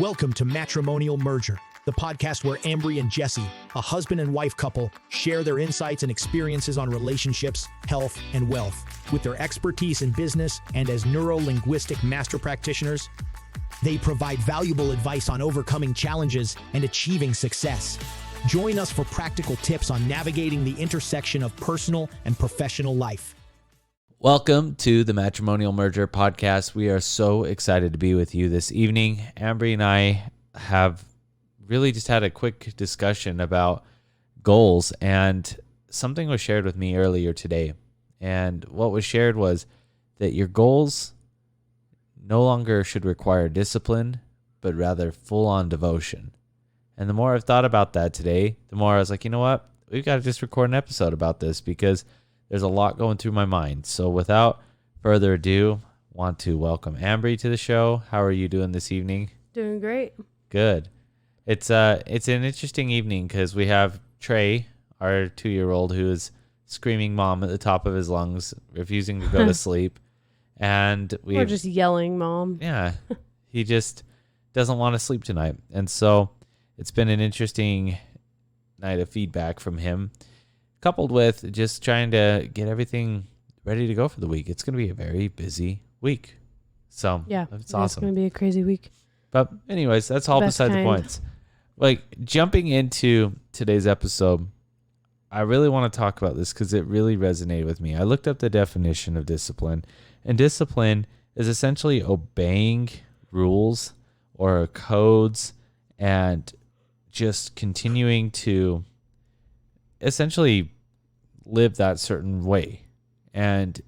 Welcome to Matrimonial Merger, the podcast where Ambry and Jesse, a husband and wife couple, share their insights and experiences on relationships, health, and wealth. With their expertise in business and as neuro-linguistic master practitioners, they provide valuable advice on overcoming challenges and achieving success. Join us for practical tips on navigating the intersection of personal and professional life. Welcome to the Matrimonial Merger podcast. We are so excited to be with you this evening. Ambry and I have really just had a quick discussion about goals, and something was shared with me earlier today. And what was shared was that your goals no longer should require discipline, but rather full-on devotion. And the more I've thought about that today, the more I was like, you know what? We've got to just record an episode about this because there's a lot going through my mind. So without further ado, want to welcome Ambry to the show. How are you doing this evening? Doing great. Good. It's an interesting evening because we have Trey, our 2-year-old, who is screaming mom at the top of his lungs, refusing to go to sleep. And we're just yelling mom. Yeah. He just doesn't want to sleep tonight. And so it's been an interesting night of feedback from him, coupled with just trying to get everything ready to go for the week. It's going to be a very busy week. So yeah, it's awesome. It's going to be a crazy week. But anyways, that's all beside the points. Like, jumping into today's episode, I really want to talk about this because it really resonated with me. I looked up the definition of discipline, and discipline is essentially obeying rules or codes and just continuing to essentially live that certain way. And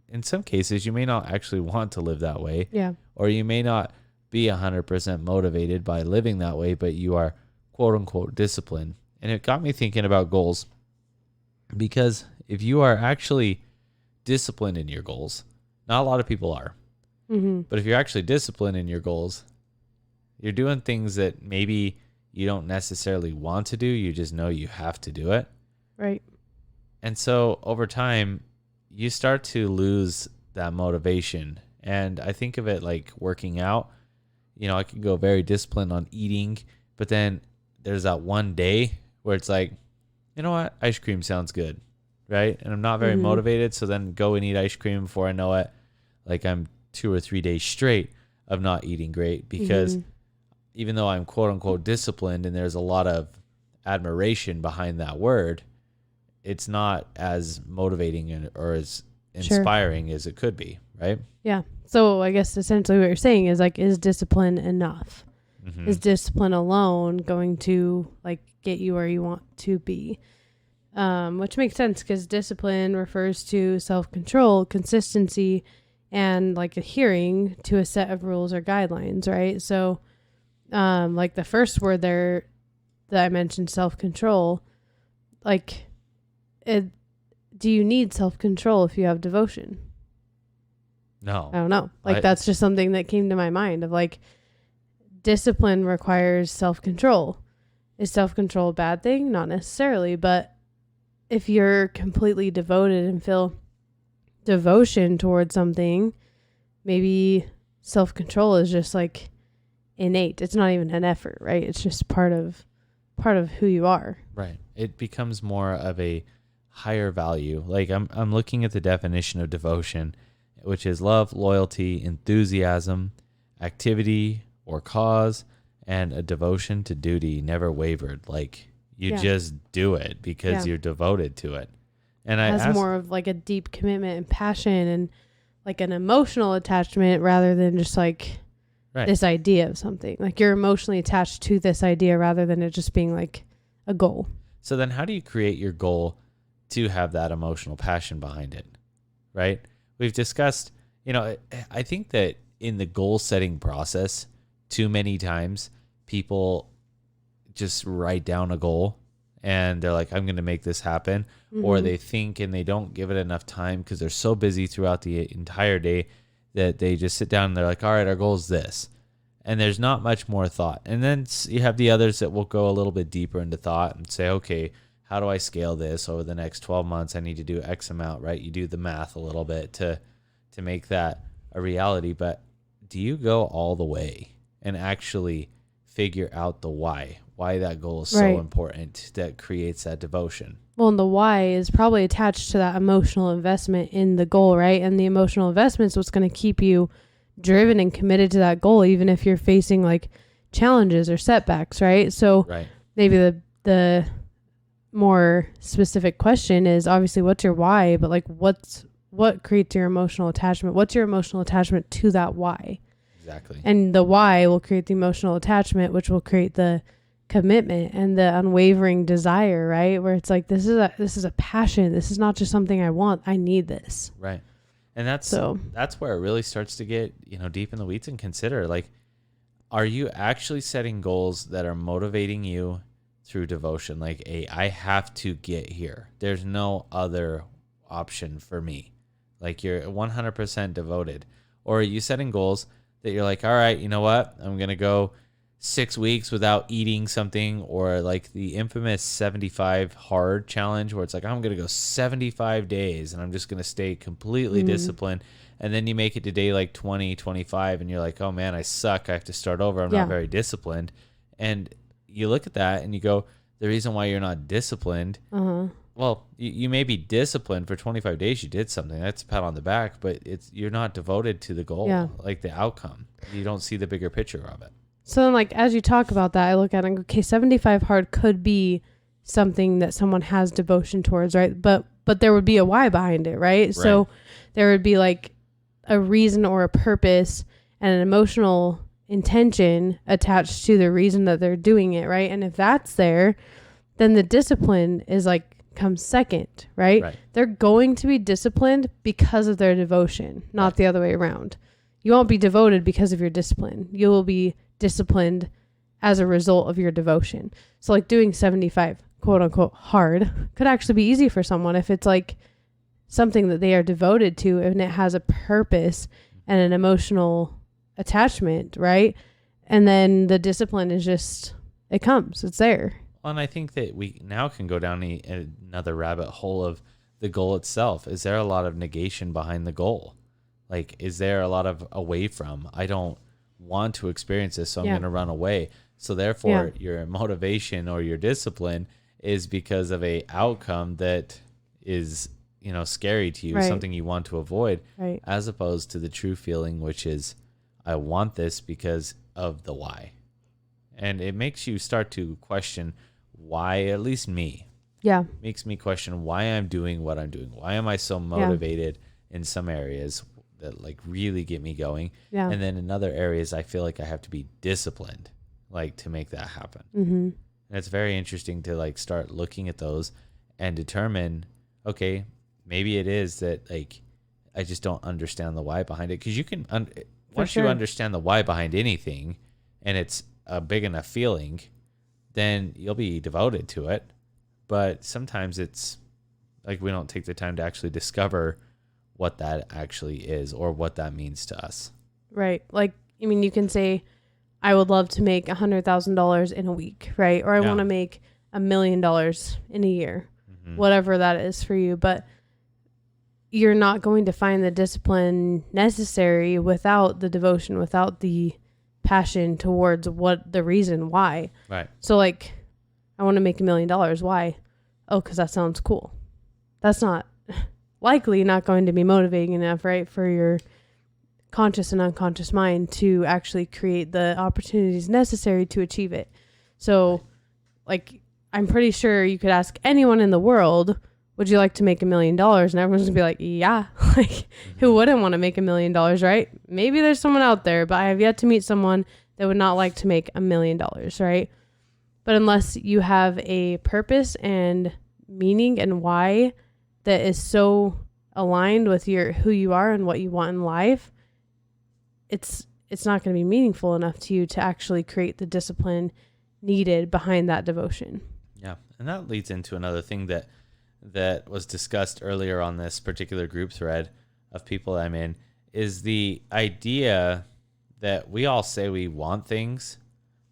in some cases, you may not actually want to live that way. Yeah. Or you may not be 100% motivated by living that way, but you are quote unquote disciplined. And it got me thinking about goals, because if you are actually disciplined in your goals, not a lot of people are, but if you're actually disciplined in your goals, you're doing things that maybe you don't necessarily want to do. You just know you have to do it. Right. And so over time, you start to lose that motivation. And I think of it like working out. You know, I can go very disciplined on eating, but then there's that one day where it's like, you know what? Ice cream sounds good, right? And I'm not very motivated. So then go and eat ice cream before I know it. Like, I'm 2 or 3 days straight of not eating great because even though I'm quote unquote disciplined and there's a lot of admiration behind that word, it's not as motivating or as inspiring as it could be, right? Yeah. So I guess essentially what you're saying is like, is discipline enough? Is discipline alone going to like get you where you want to be? Which makes sense because discipline refers to self-control, consistency, and like adhering to a set of rules or guidelines, right? So like the first word there that I mentioned, self-control, like do you need self-control if you have devotion? No. I don't know. Like, that's just something that came to my mind of like, discipline requires self-control. Is self-control a bad thing? Not necessarily, but if you're completely devoted and feel devotion towards something, maybe self-control is just like innate. It's not even an effort, right? It's just part of who you are. Right. It becomes more of a higher value. Like, I'm looking at the definition of devotion, which is love, loyalty, enthusiasm, activity or cause, and a devotion to duty, never wavered. Like, you just do it because you're devoted to it. And I has more of like a deep commitment and passion and like an emotional attachment rather than just like this idea of something. Like, you're emotionally attached to this idea rather than it just being like a goal. So then how do you create your goal to have that emotional passion behind it, right? We've discussed, you know, I think that in the goal setting process, too many times people just write down a goal and they're like, I'm going to make this happen. Or they think and they don't give it enough time because they're so busy throughout the entire day that they just sit down and they're like, all right, our goal is this. And there's not much more thought. And then you have the others that will go a little bit deeper into thought and say, okay, how do I scale this over the next 12 months? I need to do X amount, right? You do the math a little bit to make that a reality. But do you go all the way and actually figure out the why that goal is Right. so important that creates that devotion. Well, and the why is probably attached to that emotional investment in the goal, right? And the emotional investment is what's going to keep you driven and committed to that goal, even if you're facing like challenges or setbacks, right? So Right. maybe the more specific question is obviously what's your why, but like what creates your emotional attachment? What's your emotional attachment to that why? Exactly. And the why will create the emotional attachment, which will create the commitment and the unwavering desire, right? Where it's like, this is a passion. This is not just something I want. I need this. Right. And that's where it really starts to get, deep in the weeds and consider, like, are you actually setting goals that are motivating you through devotion? Like, I have to get here. There's no other option for me. Like, you're 100% devoted. Or are you setting goals that you're like, all right, you know what? I'm going to go 6 weeks without eating something, or like the infamous 75 hard challenge where it's like, I'm going to go 75 days and I'm just going to stay completely disciplined. And then you make it to day like 20, 25 and you're like, oh man, I suck. I have to start over. I'm not very disciplined. And you look at that and you go, the reason why you're not disciplined, well, you may be disciplined for 25 days. You did something. That's a pat on the back, but you're not devoted to the goal, like the outcome. You don't see the bigger picture of it. So then, like, as you talk about that, I look at it and go, okay, 75 hard could be something that someone has devotion towards, right? But there would be a why behind it, right? So there would be like a reason or a purpose and an emotional intention attached to the reason that they're doing it, right? And if that's there, then the discipline is like comes second, right? They're going to be disciplined because of their devotion, not the other way around. You won't be devoted because of your discipline. You will be disciplined as a result of your devotion. So like doing 75 quote unquote hard could actually be easy for someone if it's like something that they are devoted to and it has a purpose and an emotional attachment, right? And then the discipline is just, it's there. Well, and I think that we now can go down another rabbit hole of the goal itself. Is there a lot of negation behind the goal? Like, is there a lot of away from, I don't want to experience this, so I'm going to run away. So therefore, your motivation or your discipline is because of a outcome that is, scary to you, something you want to avoid, as opposed to the true feeling, which is, I want this because of the why. And it makes you start to question why, at least me. Yeah. Makes me question why I'm doing what I'm doing. Why am I so motivated in some areas that like really get me going? Yeah. And then in other areas, I feel like I have to be disciplined, like to make that happen. And it's very interesting to like start looking at those and determine, okay, maybe it is that like, I just don't understand the why behind it. Cause you can, once you understand the why behind anything and it's a big enough feeling, then you'll be devoted to it. But sometimes it's like we don't take the time to actually discover what that actually is or what that means to us. Right. Like, I mean, you can say, I would love to make $100,000 in a week, right? Or I want to make $1 million in a year, whatever that is for you. But you're not going to find the discipline necessary without the devotion, without the passion towards what the reason why. Right. So like, I want to make $1 million. Why? Oh, because that sounds cool. That's not likely not going to be motivating enough, right, for your conscious and unconscious mind to actually create the opportunities necessary to achieve it. So like, I'm pretty sure you could ask anyone in the world, would you like to make $1 million? And everyone's gonna be like, yeah. Like, who wouldn't want to make $1 million, right? Maybe there's someone out there, but I have yet to meet someone that would not like to make $1 million, right? But unless you have a purpose and meaning and why that is so aligned with who you are and what you want in life, it's not going to be meaningful enough to you to actually create the discipline needed behind that devotion. Yeah, and that leads into another thing that was discussed earlier on this particular group thread of people I'm in, is the idea that we all say we want things,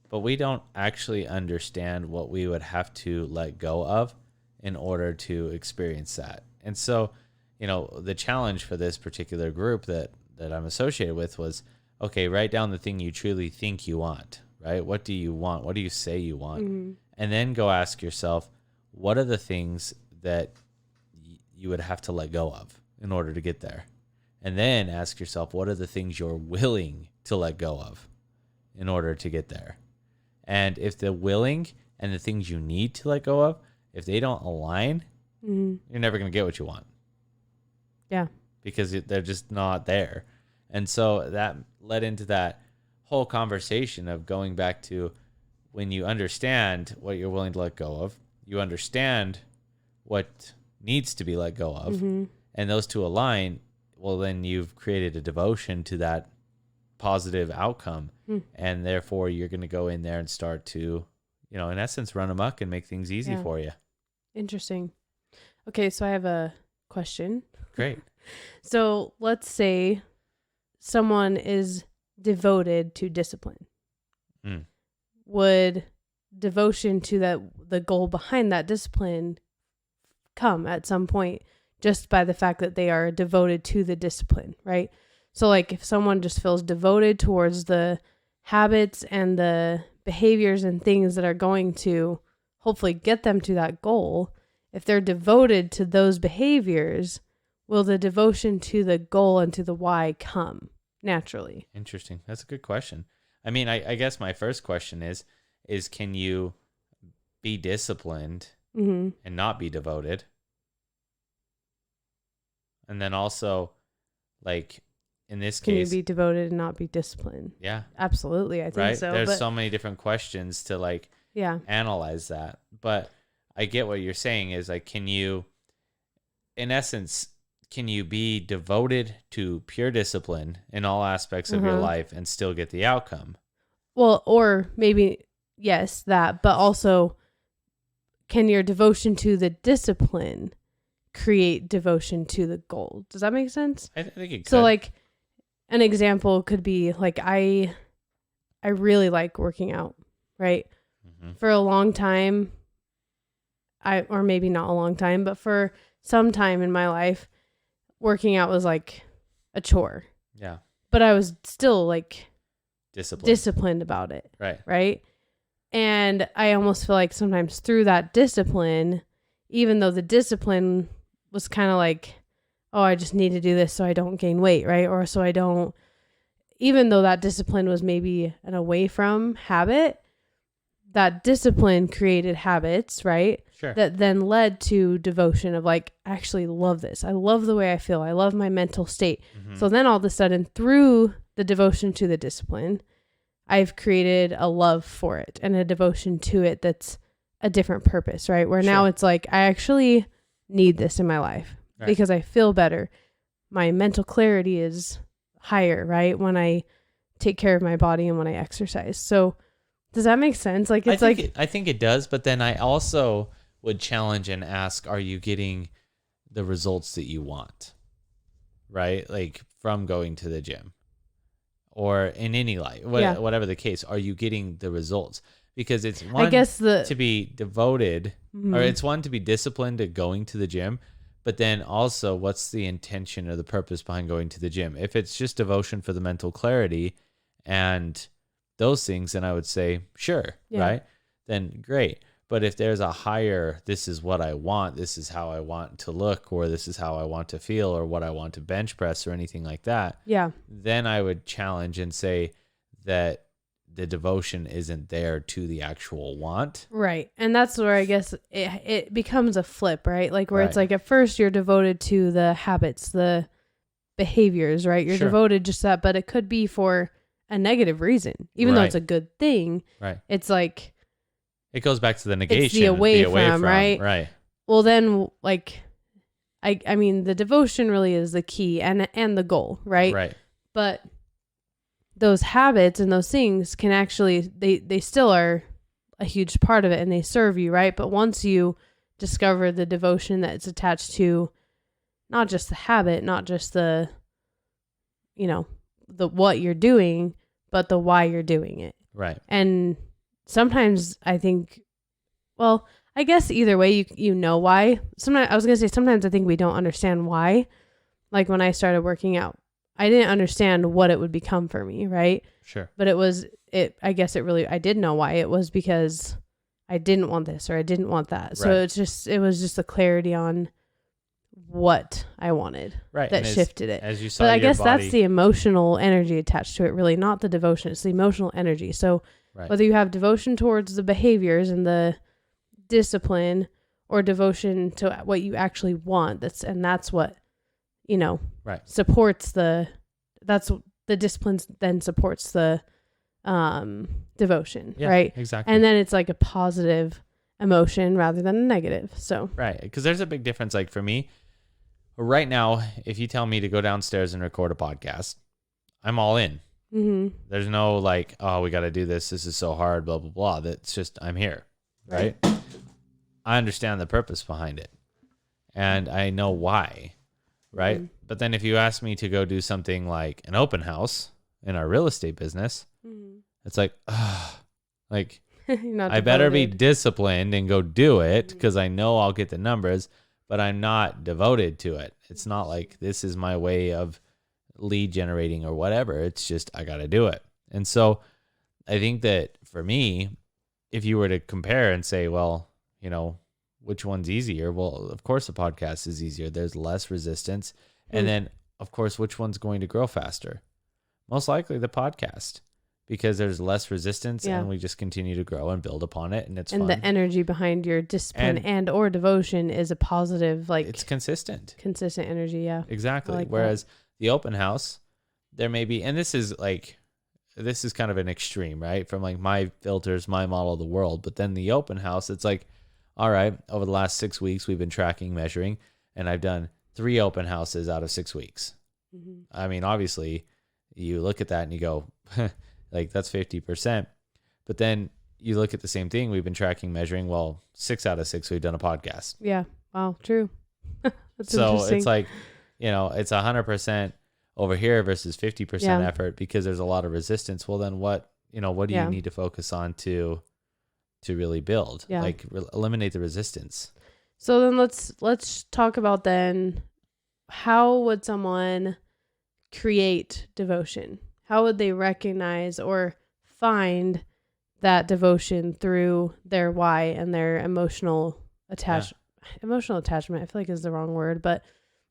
but we don't actually understand what we would have to let go of in order to experience that. And so, the challenge for this particular group that I'm associated with was, okay, write down the thing you truly think you want, right? What do you want? What do you say you want? Mm-hmm. And then go ask yourself, what are the things that you would have to let go of in order to get there? And then ask yourself, what are the things you're willing to let go of in order to get there? And if the willing and the things you need to let go of, if they don't align, Mm-hmm. you're never going to get what you want. Yeah. Because they're just not there. And so that led into that whole conversation of going back to when you understand what you're willing to let go of, you understand what needs to be let go of, Mm-hmm. and those two align, well, then you've created a devotion to that positive outcome. And therefore you're going to go in there and start to, in essence, run amok and make things easy for you. Interesting. Okay, so I have a question. Great. So let's say someone is devoted to discipline. Mm. Would devotion to the goal behind that discipline come at some point just by the fact that they are devoted to the discipline, right? So like if someone just feels devoted towards the habits and the behaviors and things that are going to hopefully get them to that goal, if they're devoted to those behaviors, will the devotion to the goal and to the why come naturally? Interesting. That's a good question. I mean, I guess my first question is can you be disciplined Mm-hmm. and not be devoted? And then also, like, in this Can case, you be devoted and not be disciplined? yeah, Absolutely, I think right? so. There's but so many different questions to, like, yeah, analyze that. But I get what you're saying is, like, can you, in essence, can you be devoted to pure discipline in all aspects of your life and still get the outcome? well, or maybe yes, that, but also can your devotion to the discipline create devotion to the goal? Does that make sense? I think it could. So like an example could be like I really like working out, right? Mm-hmm. For a long time, or maybe not a long time, but for some time in my life, working out was like a chore. Yeah. But I was still like Disciplined about it. Right. Right. And I almost feel like sometimes through that discipline, even though the discipline was kind of like, oh, I just need to do this so I don't gain weight, right? Or so I don't, even though that discipline was maybe an away from habit, that discipline created habits, right? Sure. That then led to devotion of like, I actually love this. I love the way I feel. I love my mental state. Mm-hmm. So then all of a sudden, through the devotion to the discipline, I've created a love for it and a devotion to it that's a different purpose, right? Where now it's like, I actually need this in my life because I feel better. My mental clarity is higher, right? When I take care of my body and when I exercise. So does that make sense? Like, it's I think it does, but then I also would challenge and ask, are you getting the results that you want? Right? Like from going to the gym or in any life, whatever the case, are you getting the results? Because it's one to be devoted, or it's one to be disciplined to going to the gym, but then also what's the intention or the purpose behind going to the gym? If it's just devotion for the mental clarity and those things, then I would say, sure, right? Then great. But if there's a higher, this is what I want, this is how I want to look, or this is how I want to feel, or what I want to bench press or anything like that, then I would challenge and say that the devotion isn't there to the actual want. Right. And that's where I guess it becomes a flip, right? Like where it's like at first you're devoted to the habits, the behaviors, right? You're devoted just to that, but it could be for a negative reason, even though it's a good thing. Right. It's like, it goes back to the negation. It's the away from, right? Right. Well, then, like, I mean, the devotion really is the key and the goal, right? Right. But those habits and those things can actually, they still are a huge part of it and they serve you, right? But once you discover the devotion that's attached to not just the habit, not just the, the what you're doing, but the why you're doing it. Right. And sometimes I think, well, I guess either way, you know why. Sometimes I think we don't understand why. Like when I started working out, I didn't understand what it would become for me, right? Sure. But it was I guess I did know why. It was because I didn't want this or I didn't want that. So Right. it was just the clarity on what I wanted Right. that And shifted it. as you saw But I your guess body, that's the emotional energy attached to it, really, not the devotion. It's the emotional energy. So right. whether you have devotion towards the behaviors and the discipline or devotion to what you actually want, that's what, Right. supports the discipline then supports the devotion, Yeah, right? exactly. And then it's like a positive emotion rather than a negative. So Right. Because there's a big difference. Like for me, right now, if you tell me to go downstairs and record a podcast, I'm all in. mm-hmm. There's no like, oh, we got to do this. This is so hard, blah, blah, blah. That's just, I'm here. Right. I understand the purpose behind it and I know why. Right. Mm-hmm. But then if you ask me to go do something like an open house in our real estate business, Mm-hmm. it's like, like, You're not I better be devoted. disciplined and go do it because I know I'll get the numbers, but I'm not devoted to it. It's not like this is my way of lead generating or whatever. It's just I got to do it. And so I think that for me, if you were to compare and say, well, which one's easier? Well, of course the podcast is easier. There's less resistance. And then, of course, which one's going to grow faster? Most likely the podcast. Because there's less resistance and we just continue to grow and build upon it and it's and fun. the energy behind your discipline and or devotion is a positive, like it's consistent energy. Yeah, exactly. like Whereas the open house, there may be, and this is kind of an extreme, right? From like my filters, my model of the world. But then the open house, it's like, all right, over the last 6 weeks, we've been tracking, measuring, and I've done 3 open houses out of 6 weeks. Mm-hmm. I mean, obviously you look at that and you go, like that's 50%. But then you look at the same thing. We've been tracking, measuring. Well, 6 out of 6, we've done a podcast. Yeah. Wow. True. That's So interesting. it's like, it's 100% over here versus 50% effort because there's a lot of resistance. Well, then what do you need to focus on to really build? Yeah. Like eliminate the resistance. So then let's talk about then how would someone create devotion? How would they recognize or find that devotion through their why and their emotional attachment? Emotional attachment, I feel like is the wrong word, but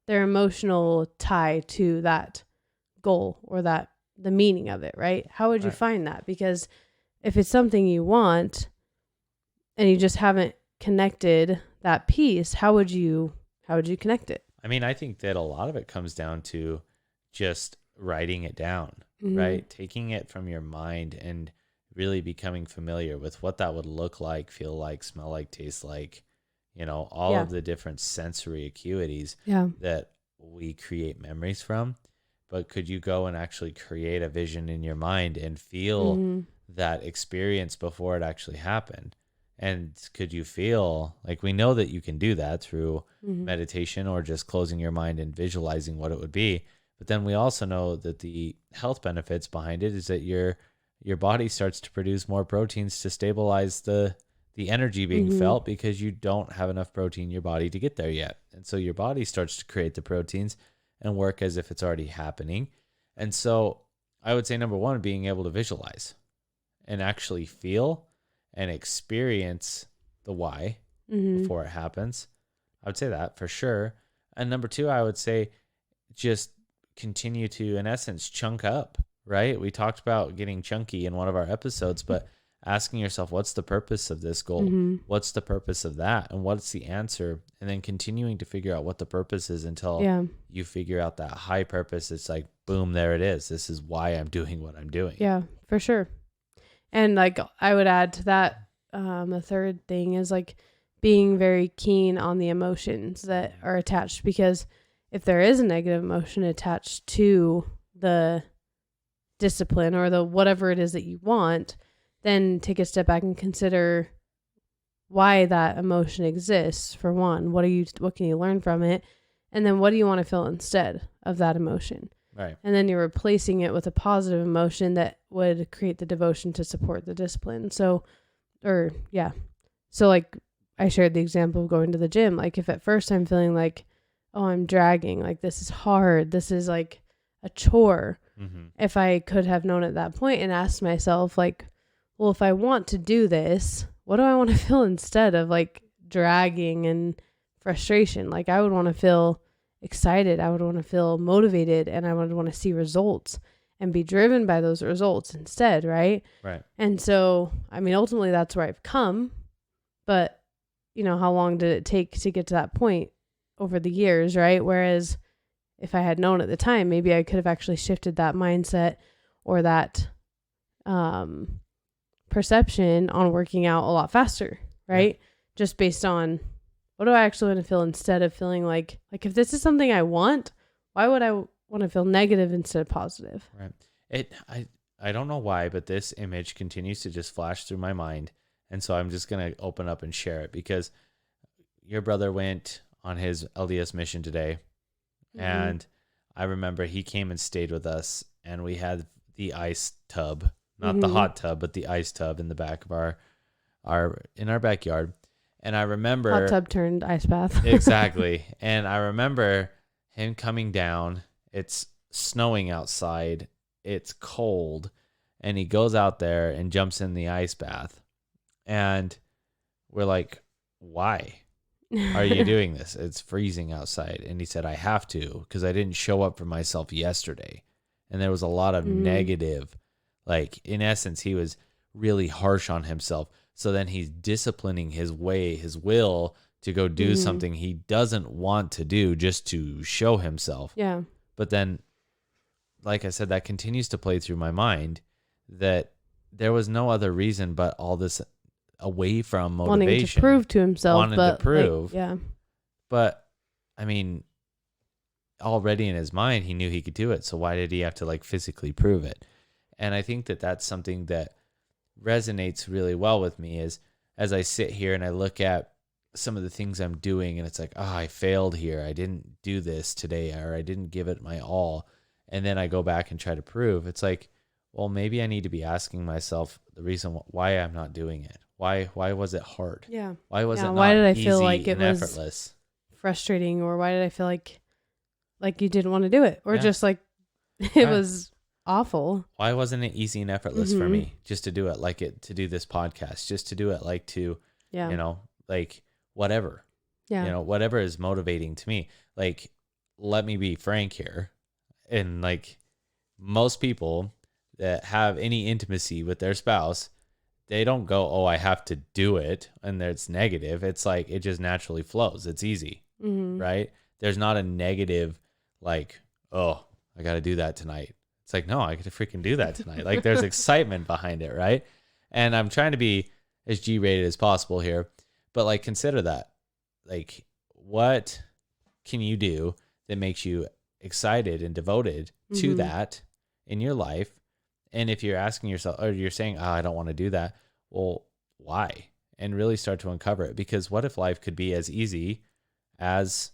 their emotional tie to that goal or the meaning of it, right? How would you find that? Because if it's something you want and you just haven't connected that piece, how would you connect it? I mean, I think that a lot of it comes down to just writing it down, right? Taking it from your mind and really becoming familiar with what that would look like, feel like, smell like, taste like, all of the different sensory acuities that we create memories from. But could you go and actually create a vision in your mind and feel that experience before it actually happened? And could you feel like we know that you can do that through meditation or just closing your mind and visualizing what it would be. But then we also know that the health benefits behind it is that your body starts to produce more proteins to stabilize the energy being felt because you don't have enough protein in your body to get there yet. And so your body starts to create the proteins and work as if it's already happening. And so I would say number one, being able to visualize and actually feel and experience the why before it happens. I would say that for sure. And number two, I would say just continue to, in essence, chunk up, right? We talked about getting chunky in one of our episodes, but asking yourself, what's the purpose of this goal? What's the purpose of that? And what's the answer? And then continuing to figure out what the purpose is until you figure out that high purpose. It's like, boom, there it is. This is why I'm doing what I'm doing. Yeah, for sure. And like I would add to that, the third thing is like being very keen on the emotions that are attached, because if there is a negative emotion attached to the discipline or the whatever it is that you want, then take a step back and consider why that emotion exists. For one, what can you learn from it? And then what do you want to feel instead of that emotion? Right. And then you're replacing it with a positive emotion that would create the devotion to support the discipline. So like I shared the example of going to the gym. Like if at first I'm feeling like, oh, I'm dragging, like this is hard, this is like a chore, if I could have known at that point and asked myself, like, well, if I want to do this, what do I want to feel instead of like dragging and frustration? Like, I would want to feel excited. I would want to feel motivated, and I would want to see results and be driven by those results instead. Right. Right. And so, I mean, ultimately that's where I've come, but how long did it take to get to that point over the years? Right. Whereas if I had known at the time, maybe I could have actually shifted that mindset or that, perception on working out a lot faster. Right. Yeah. Just based on what do I actually want to feel instead of feeling like if this is something I want, why would I want to feel negative instead of positive? Right. I don't know why, but this image continues to just flash through my mind. And so I'm just going to open up and share it because your brother went on his LDS mission today. And I remember he came and stayed with us, and we had the ice tub, not the hot tub, but the ice tub in the back of our backyard. And I remember hot tub turned ice bath. Exactly. And I remember him coming down. It's snowing outside. It's cold. And he goes out there and jumps in the ice bath. And we're like, why are you doing this? It's freezing outside. And he said, I have to because I didn't show up for myself yesterday. And there was a lot of negative, like in essence, he was really harsh on himself. So then he's disciplining his will to go do something he doesn't want to do just to show himself. Yeah. But then, like I said, that continues to play through my mind that there was no other reason but all this away from motivation. Wanting to prove to himself. Wanted to prove. Yeah. But, I mean, already in his mind, he knew he could do it. So why did he have to like physically prove it? And I think that that's something that resonates really well with me is as I sit here and I look at some of the things I'm doing and it's like, oh, I failed here. I didn't do this today, or I didn't give it my all. And then I go back and try to prove. It's like, well, maybe I need to be asking myself the reason why I'm not doing it. Why was it hard? Yeah. Why was it not why did I easy feel like it and was effortless? Frustrating, or why did I feel like you didn't want to do it, or just like it was awful? Why wasn't it easy and effortless for me just to do it, to do this podcast, just to do it, like whatever, whatever is motivating to me. Like, let me be frank here. And like most people that have any intimacy with their spouse, they don't go, oh, I have to do it. And it's negative. It's like, it just naturally flows. It's easy, right? There's not a negative, like, oh, I got to do that tonight. It's like, no, I got to freaking do that tonight. Like, there's excitement behind it, right? And I'm trying to be as G-rated as possible here, but like, consider that. Like, what can you do that makes you excited and devoted to that in your life? And if you're asking yourself, or you're saying, oh, I don't want to do that, well, why? And really start to uncover it. Because what if life could be as easy as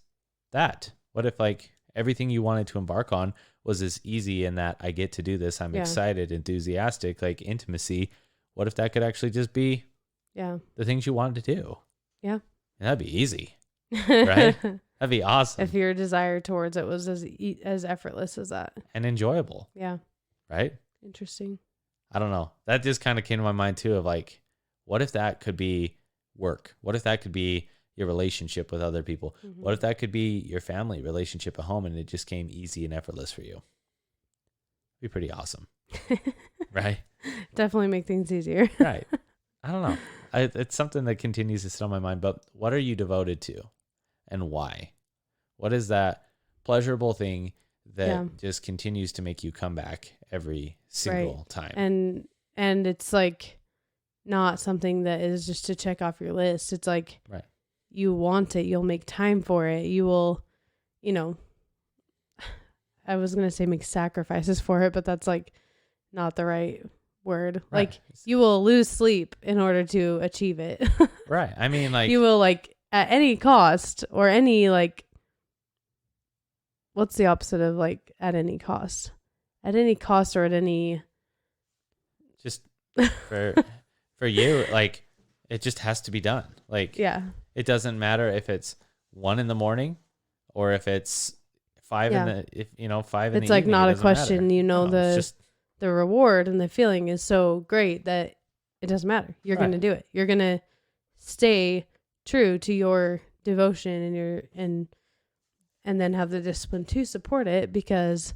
that? What if like everything you wanted to embark on was as easy in that I get to do this, I'm excited, enthusiastic, like intimacy? What if that could actually just be the things you wanted to do? Yeah. And that'd be easy, right? That'd be awesome. If your desire towards it was as effortless as that. And enjoyable. Yeah. Right? Interesting. I don't know. That just kind of came to my mind too, of like, what if that could be work? What if that could be your relationship with other people? What if that could be your family relationship at home and it just came easy and effortless for you? It'd be pretty awesome. Right? Definitely make things easier. Right. I don't know. It's something that continues to sit on my mind, but what are you devoted to and why? What is that pleasurable thing that just continues to make you come back every single time? And it's like not something that is just to check off your list. It's like you want it, you'll make time for it. You will, I was going to say make sacrifices for it, but that's like not the right word. Right. Like you will lose sleep in order to achieve it. Right. I mean, like you will like at any cost, or any like, what's the opposite of like at any cost? At any cost, or at any. Just for you, like it just has to be done. Like, it doesn't matter if it's 1 a.m. or if it's 5 Yeah. in the, if you know, 5 in It's the like evening, not it a doesn't matter. question, you know, No, it's just the reward and the feeling is so great that it doesn't matter. You're Right. going to do it. You're going to stay true to your devotion and and then have the discipline to support it because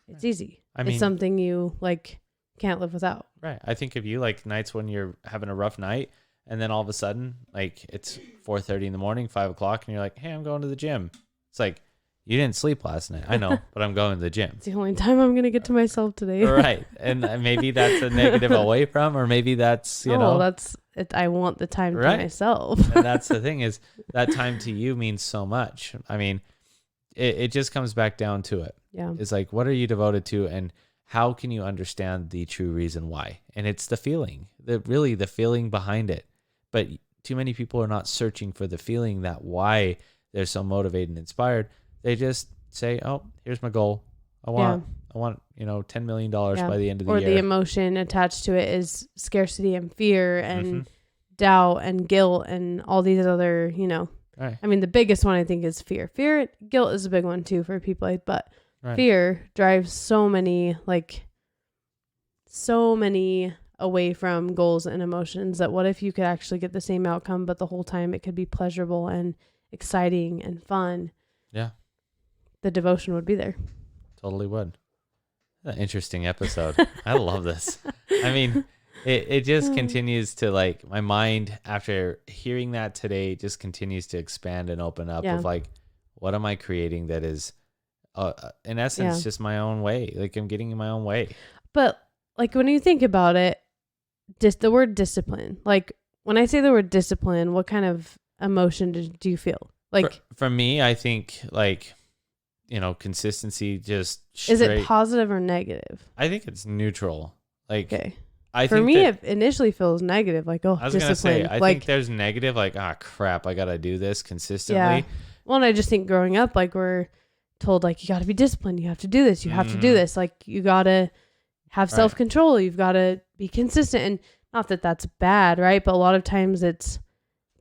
it's easy. I It's mean- something you like can't live without. right. I think of you like nights when you're having a rough night, and then all of a sudden, like it's 4:30 in the morning, 5 o'clock, and you're like, "Hey, I'm going to the gym." It's like you didn't sleep last night. I know, but I'm going to the gym. It's the only time I'm going to get to myself today. Right. And maybe that's a negative away from, or maybe that's, you know, that's it. I want the time Right. to myself. and that's the thing is that time to you means so much. I mean, it just comes back down to it. Yeah. It's like, what are you devoted to, and how can you understand the true reason why? And it's the feeling, the feeling behind it. But too many people are not searching for the feeling that why they're so motivated and inspired. They just say, "Oh, here's my goal. I want, $10 million by the end of the or year." the emotion attached to it is scarcity and fear and Mhm. doubt and guilt and all these other, Right. I mean, the biggest one I think is fear. Guilt is a big one too for people, but Right. fear drives so many away from goals and emotions that what if you could actually get the same outcome, but the whole time it could be pleasurable and exciting and fun. Yeah. The devotion would be there. Totally would. An interesting episode. I love this. I mean, it just continues to, like, my mind after hearing that today just continues to expand and open up Yeah. of like, what am I creating that is in essence just my own way? Like I'm getting in my own way. But like when you think about it, just the word discipline, like when I say the word discipline, what kind of emotion do you feel? Like, For me, I think like, consistency just is straight. it positive or negative? I think it's neutral. Like Okay. I For think me, that, it initially feels negative. Like, oh, I was discipline. gonna say, I like, think there's negative, like, crap, I gotta do this consistently. yeah. Well, and I just think growing up, like we're told, like, you got to be disciplined. You have to do this. You have to do this. Like, you got to have Right. self-control. You've got to be consistent. And not that that's bad, right? But a lot of times it's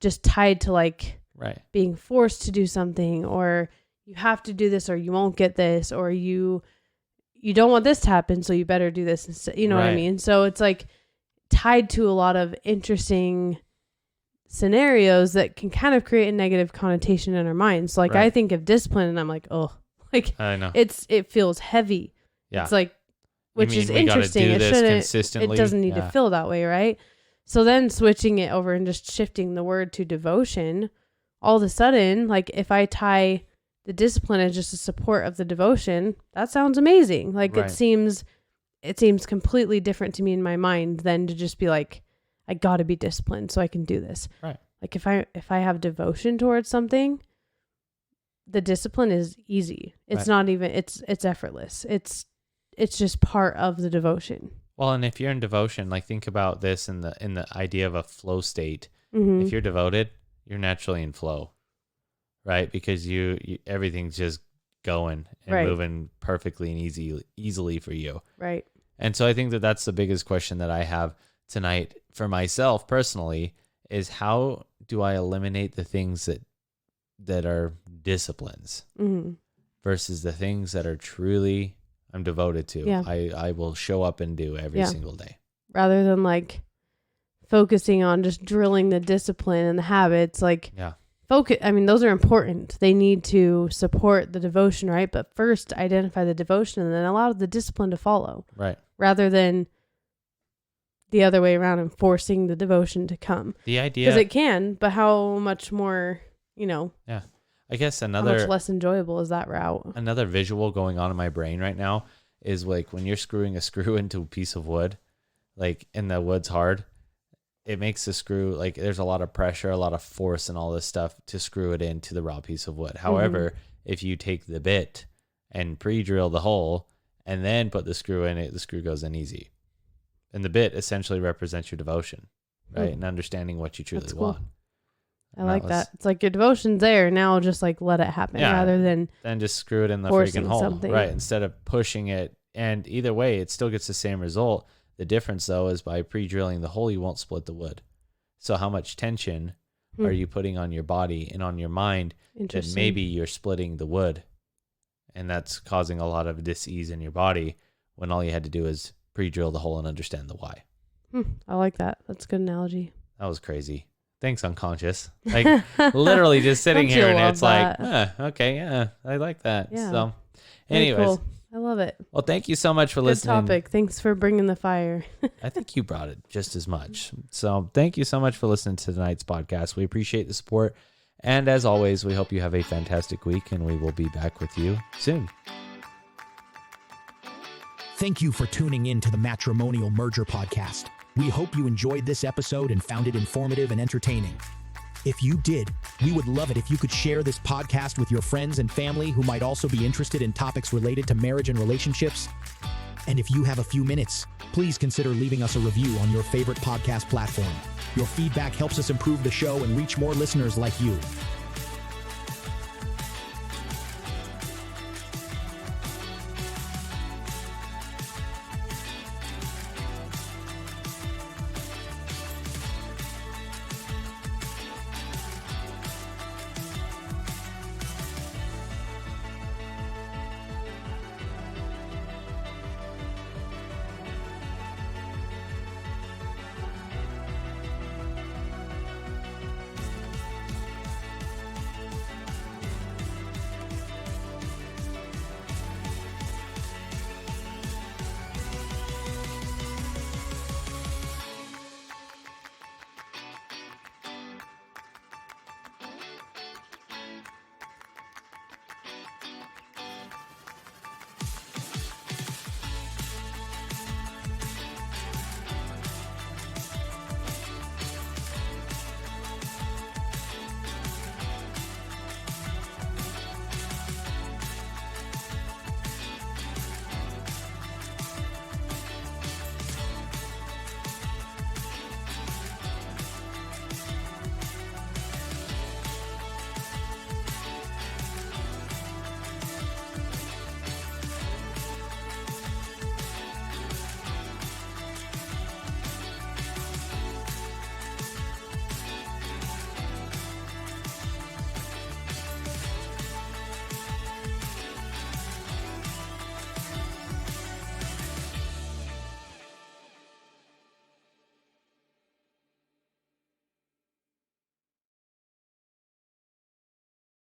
just tied to like Right. being forced to do something, or you have to do this or you won't get this, or you don't want this to happen, so you better do this instead. You know what I Right. mean? So it's like tied to a lot of interesting scenarios that can kind of create a negative connotation in our minds. Like I Right. think of discipline and I'm like, oh, like I know. it feels heavy. Yeah. It's like, which mean is we gotta interesting. do It this shouldn't, consistently? it doesn't need Yeah. to feel that way, right? So then switching it over and just shifting the word to devotion, all of a sudden, like if I tie the discipline as just a support of the devotion, that sounds amazing. Like Right. it seems completely different to me in my mind than to just be like, I gotta be disciplined so I can do this. Right. Like if I have devotion towards something, the discipline is easy. It's Right. not even it's effortless. It's just part of the devotion. Well, and if you're in devotion, like think about this in the idea of a flow state. Mm-hmm. If you're devoted, you're naturally in flow, right? Because you everything's just going and Right. moving perfectly and easily for you. Right. And so I think that that's the biggest question that I have tonight for myself personally is how do I eliminate the things that are disciplines Mm-hmm. versus the things that are truly I'm devoted to. Yeah. I will show up and do every Yeah. single day. Rather than like focusing on just drilling the discipline and the habits, like Yeah. I mean, those are important. They need to support the devotion, right? But first identify the devotion and then allow the discipline to follow, Right. rather than the other way around and forcing the devotion to come. The idea, Because it can, but how much more, I guess how much another less enjoyable is that route? another visual going on in my brain right now is like when you're screwing a screw into a piece of wood, like and the wood's hard, it makes the screw like there's a lot of pressure, a lot of force and all this stuff to screw it into the raw piece of wood. However, if you take the bit and pre-drill the hole and then put the screw in it, the screw goes in easy. And the bit essentially represents your devotion, right? And understanding what you truly That's cool. want. I like that. It's like your devotion's there now, just like let it happen, Yeah. rather than Then just screw it in the Forcing freaking hole, something. right? Instead of pushing it. And either way, it still gets the same result. The difference, though, is by pre-drilling the hole, you won't split the wood. So how much tension are you putting on your body and on your mind that interesting. maybe you're splitting the wood? and that's causing a lot of dis-ease in your body when all you had to do is pre-drill the hole and understand the why. I like that. That's a good analogy. That was crazy. Thanks, unconscious. Like literally just sitting Don't you here and love it's like, that? okay, yeah, I like that. Yeah. So Very anyways, cool. I love it. well, thank you so much for Good listening. topic. Thanks for bringing the fire. I think you brought it just as much. So thank you so much for listening to tonight's podcast. We appreciate the support. And as always, we hope you have a fantastic week, and we will be back with you soon. Thank you for tuning in to the Matrimonial Merger Podcast. We hope you enjoyed this episode and found it informative and entertaining. If you did, we would love it if you could share this podcast with your friends and family who might also be interested in topics related to marriage and relationships. And if you have a few minutes, please consider leaving us a review on your favorite podcast platform. Your feedback helps us improve the show and reach more listeners like you.